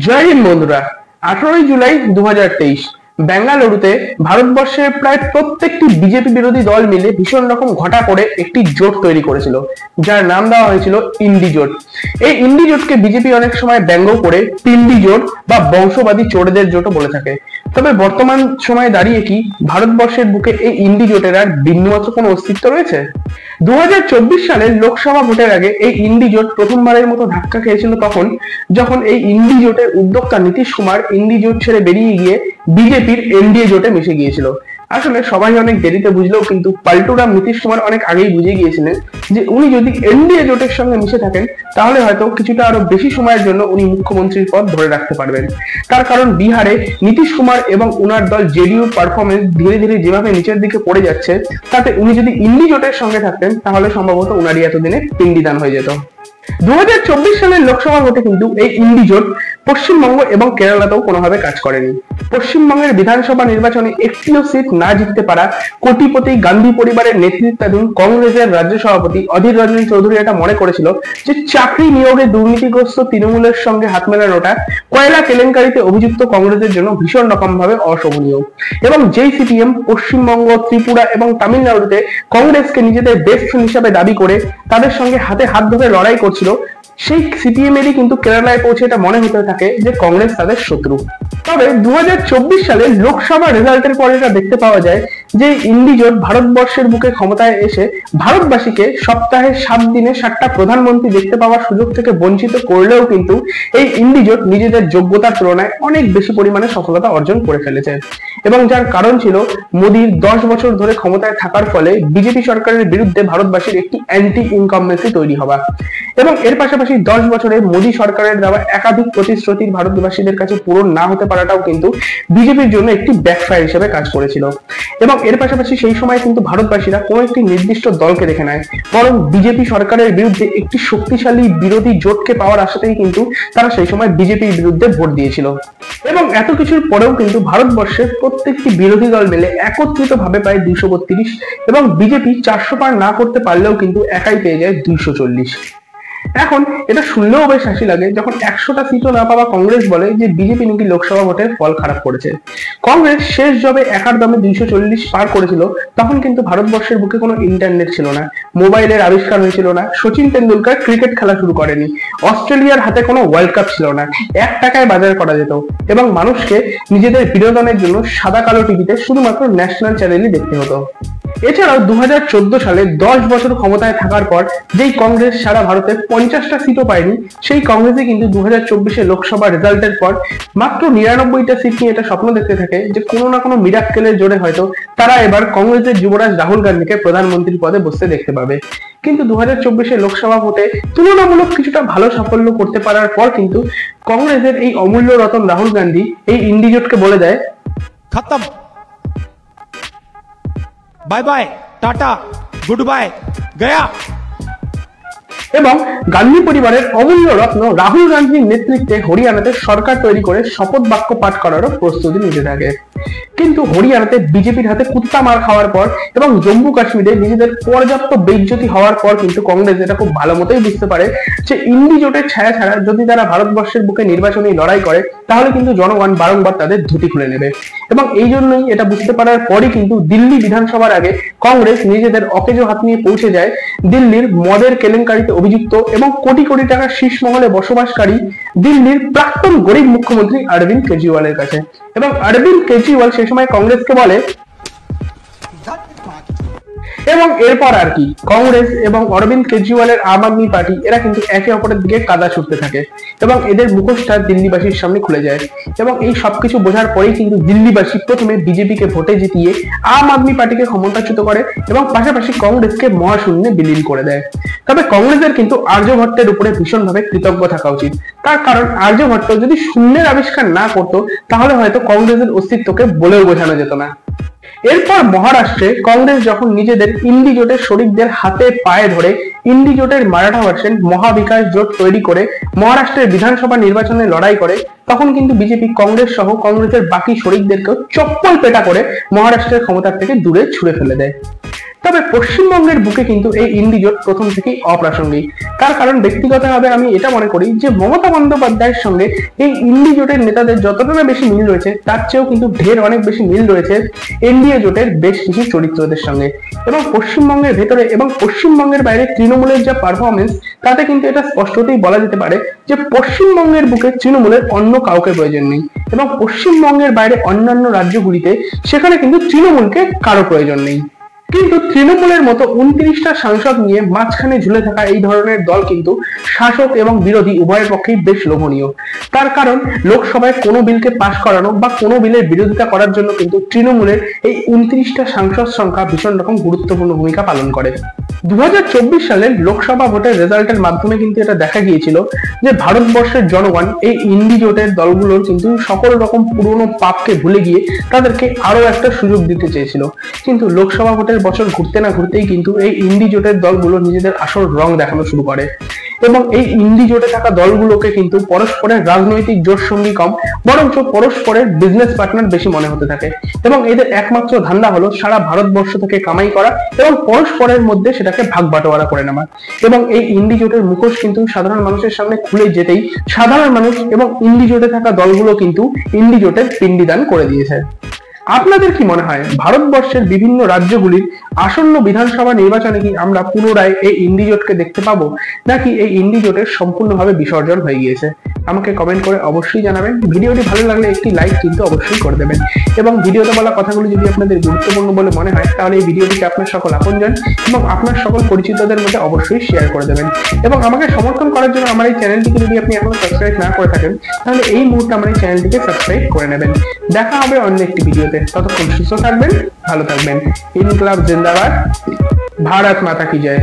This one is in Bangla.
জয় হিন্দ বন্ধুরা। 18 জুলাই 2023 বেঙ্গালুরুতে ভারতবর্ষের প্রায় প্রত্যেকটি বিজেপি বিরোধী দল মিলে ভীষণ রকম ঘটা করে একটি জোট তৈরি করেছিল, যার নাম দেওয়া হয়েছিল ইন্ডি জোট। এই ইন্ডি জোটকে বিজেপি অনেক সময় ব্যঙ্গ করে পিন্ডি জোট বা বংশবাদী চোরদের জোটও বলে থাকে। তবে বর্তমান সময়ে দাঁড়িয়ে কি ভারতবর্ষের বুকে এই ইন্ডি জোটের আর বিন্দুমাত্র কোনো অস্তিত্ব রয়েছে? 2024 সালের লোকসভা ভোটের আগে এই ইন্ডি জোট প্রথমবারের মতো ধাক্কা খেয়েছিল যখন এই ইন্ডি জোটের উদ্যোক্তা নীতিশ কুমার ইন্ডি জোট ছেড়ে বেরিয়ে গিয়ে বিজেপির এনডিএ জোটে মিশে গিয়েছিল। আসলে সবাই অনেক দেরিতে বুঝলেও কিন্তু পাল্টুরাম নীতিশ কুমার অনেক আগেই বুঝে গিয়েছিলেন যে উনি যদি এনডিএ জোটের সঙ্গে মিশে থাকেন তাহলে হয়তো কিছুটা আরো বেশি সময়ের জন্য উনি মুখ্যমন্ত্রীর পদ ধরে রাখতে পারবেন। তার কারণ বিহারে নীতিশ কুমার এবং উনার দল জেডিইউর পারফরমেন্স ধীরে ধীরে যেভাবে নিচের দিকে পড়ে যাচ্ছে, তাতে উনি যদি ইন্ডি জোটের সঙ্গে থাকতেন তাহলে সম্ভবত উনারই এতদিনে পিণ্ডিদান হয়ে যেত। 2024 সালের লোকসভা ভোটে কিন্তু এই ইন্ডি জোট পশ্চিমবঙ্গ এবং কেরালাতেও কোনোভাবে কাজ করেনি। পশ্চিমবঙ্গের বিধানসভা নির্বাচনে একটিও সিট না জিততে পারা কোটিপতি গান্ধী পরিবারের নেতৃত্বাধীন কংগ্রেসের রাজ্য সভাপতি অধীর রঞ্জন চৌধুরী এটা মনে করেছিল যে চাকরি নিয়োগে দুর্নীতিগ্রস্ত তৃণমূলের সঙ্গে হাত মেলানোটা কয়লা কেলেঙ্কারিতে অভিযুক্ত কংগ্রেসের জন্য ভীষণ রকম ভাবে অশোভনীয়। এবং যেই সিপিএম পশ্চিমবঙ্গ, ত্রিপুরা এবং তামিলনাড়ুতে কংগ্রেসকে নিজেদের বেস্ট ফ্রেন্ড হিসাবে দাবি করে তাদের সঙ্গে হাতে হাত ধরে লড়াই করছিল, সেই সিপিএম এরই কিন্তু কেরালায় পৌঁছে এটা মনে হতে থাকে যে কংগ্রেস তাদের শত্রু। তবে 2024 সালে লোকসভা রেজাল্টের পরে এটা দেখতে পাওয়া যায় যে ইন্ডি জোট ভারতবর্ষের বুকে ক্ষমতায় এসে ভারতবাসীকে সপ্তাহে 7 দিনে 7টা প্রধানমন্ত্রী দেখতে পাওয়ার সুযোগ থেকে বঞ্চিত করলেও কিন্তু এই ইন্ডি জোট নিজেদের যোগ্যতার তুলনায় অনেক বেশি পরিমাণে সফলতা অর্জন করে ফেলেছে। এবং যার কারণ ছিল মোদির 10 বছর ধরে ক্ষমতায় থাকার ফলে বিজেপি সরকারের বিরুদ্ধে ভারতবাসীর একটি অ্যান্টি ইনকামবেন্সি তৈরি হওয়া। এবং এর পাশাপাশি 10 বছরে মোদী সরকারের দেওয়া একাধিক প্রতিশ্রুতি ভারতবাসীদের কাছে পূরণ না হতে পারাটাও কিন্তু বিজেপির জন্য একটি ব্যাকফায়ার হিসেবে কাজ করেছিল। এবং এর পাশাপাশি সেই সময় কিন্তু ভারতবাসীরা কোনো একটি নির্দিষ্ট দলকে দেখে নেয়, বরং বিজেপি সরকারের বিরুদ্ধে একটি শক্তিশালী বিরোধী জোটকে পাওয়ার আশাতেই কিন্তু তারা সেই সময় বিজেপির বিরুদ্ধে ভোট দিয়েছিল। এবং এত কিছুর পরেও কিন্তু ভারতবর্ষের প্রত্যেকটি বিরোধী দল মিলে একত্রিত ভাবে পায় 232 এবং বিজেপি 400 পার না করতে পারলেও কিন্তু একাই পেয়ে যায় 240। এখন এটা শুনলেও বেশ হাসি লাগে যখন 100টা সিটও না পাওয়া কংগ্রেস বলে যে বিজেপি নাকি লোকসভা ভোটের ফল খারাপ করেছে। কংগ্রেস শেষ যবে একার দমে 240 পার করেছিল তখন কিন্তু ভারতবর্ষের বুকে কোনো ইন্টারনেট ছিল না, মোবাইলের আবিষ্কার হয়েছিল না, সচিন তেন্ডুলকার ক্রিকেট খেলা শুরু করেনি, অস্ট্রেলিয়ার হাতে কোনো ওয়ার্ল্ড কাপ ছিল না, 1 টাকায় বাজার করা যেত এবং মানুষকে নিজেদের বিনোদনের জন্য সাদা কালো টিভিতে শুধুমাত্র ন্যাশনাল চ্যানেলই দেখতে হতো। এছাড়াও 2014 সালে 10 বছর ক্ষমতায় থাকার পর যেই কংগ্রেস সারা ভারতে 50টা সিটও পায়নি, সেই কংগ্রেসে কিন্তু 2024 লোকসভা রেজাল্টের পর মাত্র 99টা সিট নিয়ে এটা স্বপ্ন দেখতে থাকে যে কোনো না কোনো মিরাক্কেলের জোরে হয়তো তারা এবার কংগ্রেসের যুবরাজ রাহুল গান্ধীকে প্রধানমন্ত্রীর পদে বসতে দেখতে পাবে। কিন্তু 2024 লোকসভা ভোটে তুলনামূলক কিছুটা ভালো সাফল্য করতে পারার পর কিন্তু কংগ্রেসের এই অমূল্য রতন রাহুল গান্ধী এই ইন্ডি জোটকে বলে দেয় খতম, bye bye, tata, good bye, Gaya. এবং গান্ধী পরিবারের অমূল্য রত্ন রাহুল গান্ধীর নেতৃত্বে হরিয়ানাতে সরকার তৈরি করে শপথ বাক্য পাঠ করারও প্রস্তুতি নিতে থাকে। কিন্তু হরিয়ানাতে বিজেপির হাতে কুত্তা মার খাওয়ার পর এবং জম্মু কাশ্মীরে নিজেদের পর্যাপ্ত বেইজ্জতি হওয়ার পর কিন্তু কংগ্রেস এটা খুব ভালো মতোই বুঝতে পারে যে ইন্ডি জোটের ছায়া ছাড়া যদি তারা ভারতবর্ষের বুকে নির্বাচনী লড়াই করে তাহলে কিন্তু জনগণ বারংবার তাদের ধুতি খুলে নেবে। এবং এই জন্যই এটা বুঝতে পারার পরই কিন্তু দিল্লি বিধানসভার আগে কংগ্রেস নিজেদের অকেজো হাত নিয়ে পৌঁছে যায় দিল্লির মদের কেলেঙ্কারিতে অভিযুক্ত এবং কোটি কোটি টাকার শীর্ষ মহলে বসবাসকারী দিল্লির প্রাক্তন গরিব মুখ্যমন্ত্রী অরবিন্দ কেজরিওয়ালের কাছে। এবং অরবিন্দ কেজরিওয়াল সে সময় কংগ্রেসকে বলে, এবং এরপর আর কি কংগ্রেস এবং অরবিন্দ কেজরিওয়ালের আম আদমি পার্টি এরা কিন্তু একে অপরের দিকে কাদা ছুটতে থাকে এবং এদের মুখোশটা দিল্লিবাসীর সামনে খুলে যায়। এবং এই সবকিছু বোঝার পরেই কিন্তু দিল্লিবাসী প্রথমে বিজেপিকে ভোটে জিতিয়ে আম আদমি পার্টিকে ক্ষমতাচ্যুত করে এবং পাশাপাশি কংগ্রেসকে মহাশূন্যে বিলীন করে দেয়। তবে কংগ্রেসের কিন্তু আর্যভট্টের উপরে ভীষণভাবে কৃতজ্ঞ থাকা উচিত, তার কারণ আর্যভট্ট যদি শূন্যের আবিষ্কার না করতো তাহলে হয়তো কংগ্রেসের অস্তিত্বকে বলেও বোঝানো যেত না। এরপর মহারাষ্ট্রে কংগ্রেস যখন নিজেদের ইন্ডি জোটের শরিকদের হাতে পায়ে ধরে ইন্ডি জোটের মারাঠা ভার্সন মহাবিকাশ জোট তৈরি করে মহারাষ্ট্রের বিধানসভা নির্বাচনে লড়াই করে, তখন কিন্তু বিজেপি কংগ্রেস সহ কংগ্রেসের বাকি শরিকদেরকেও চপ্পল পেটা করে মহারাষ্ট্রের ক্ষমতার থেকে দূরে ছুড়ে ফেলে দেয়। তবে পশ্চিমবঙ্গের বুকে কিন্তু এই ইন্ডি জোট প্রথম থেকেই অপ্রাসঙ্গিক। তার কারণ ব্যক্তিগতভাবে আমি এটা মনে করি যে মমতা বন্দ্যোপাধ্যায়ের সঙ্গে এই ইন্ডি জোটের নেতাদের যতটা না বেশি মিল রয়েছে তার চেয়েও কিন্তু ঢের অনেক বেশি মিল রয়েছে এনডিএ জোটের বেশ কিছু চরিত্রদের সঙ্গে। এবং পশ্চিমবঙ্গের ভেতরে এবং পশ্চিমবঙ্গের বাইরে তৃণমূলের যা পারফরমেন্স তাতে কিন্তু এটা স্পষ্টতই বলা যেতে পারে যে পশ্চিমবঙ্গের বুকে তৃণমূলের অন্য কাউকে প্রয়োজন নেই, এবং পশ্চিমবঙ্গের বাইরে অন্যান্য রাজ্যগুলিতে সেখানে কিন্তু তৃণমূলকে কারো প্রয়োজন নেই। কিন্তু তৃণমূলের মতো 29টা সাংসদ নিয়ে মাঝখানে ঝুলে থাকা এই ধরনের দল কিন্তু শাসক এবং বিরোধী উভয়ের পক্ষেই বেশ লোভনীয়। তার কারণ লোকসভায় কোনো বিলকে পাশ করানো বা কোনো বিলের বিরোধিতা করার জন্য কিন্তু তৃণমূলের এই 29টা সাংসদ সংখ্যা ভীষণ রকম গুরুত্বপূর্ণ ভূমিকা পালন করে। 2024 সালের লোকসভা ভোটের রেজাল্টের মাধ্যমে কিন্তু এটা দেখা গিয়েছিল যে ভারতবর্ষের জনগণ এই ইন্ডি জোটের দলগুলোর কিন্তু সকল রকম পুরনো পাপকে ভুলে গিয়ে তাদেরকে আরো একটা সুযোগ দিতে চেয়েছিল। কিন্তু লোকসভা ভোটের বছর ঘুরতে না ঘুরতেই কিন্তু এই ইন্ডি জোটের দলগুলো নিজেদের আসল রং দেখানো শুরু করে, এবং এই ইন্ডি জোটে থাকা দলগুলোকে কিন্তু পরস্পরের রাজনৈতিক জোট সঙ্গী কম বরঞ্চ পরস্পরের বিজনেস পার্টনার বেশি মনে হতে থাকে, এবং এদের একমাত্র ধান্দা হলো সারা ভারতবর্ষ থেকে কামাই করা এবং পরস্পরের মধ্যে সেটাকে ভাগ বাটোয়ারা করে নেওয়া। এবং এই ইন্ডি জোটের মুখোশ কিন্তু সাধারণ মানুষের সামনে খুলে যেতেই সাধারণ মানুষ এবং ইন্ডি জোটে থাকা দলগুলো কিন্তু ইন্ডি জোটের পিণ্ডিদান করে দিয়েছে। আপনাদের কি মনে হয় ভারতবর্ষের বিভিন্ন রাজ্যগুলির আসন্ন বিধানসভা নির্বাচনে কি আমরা পুনরায় এই ইন্ডি জোটকে দেখতে পাবো, নাকি এই ইন্ডি জোটের সম্পূর্ণভাবে বিসর্জন হয়ে গিয়েছে? আমাকে কমেন্ট করে অবশ্যই জানাবেন। ভিডিওটি ভালো লাগলে একটি লাইক কিন্তু অবশ্যই করে দেবেন, এবং ভিডিওতে বলা কথাগুলো যদি আপনাদের গুরুত্বপূর্ণ বলে মনে হয় তাহলে এই ভিডিওটিকে আপনার সকল আপনজন এবং আপনার সকল পরিচিতদের মধ্যে অবশ্যই শেয়ার করে দেবেন। এবং আমাকে সমর্থন করার জন্য আমার এই চ্যানেলটিকে যদি আপনি এখনো সাবস্ক্রাইব না করে থাকেন তাহলে এই মুহূর্তে আমার এই চ্যানেলটিকে সাবস্ক্রাইব করে নেবেন। দেখা হবে অন্য একটি ভিডিওতে, ততক্ষণ সুস্থ থাকবেন, ভালো থাকবেন। ইনকলাব জিন্দাবাদ, भारत माता की जय।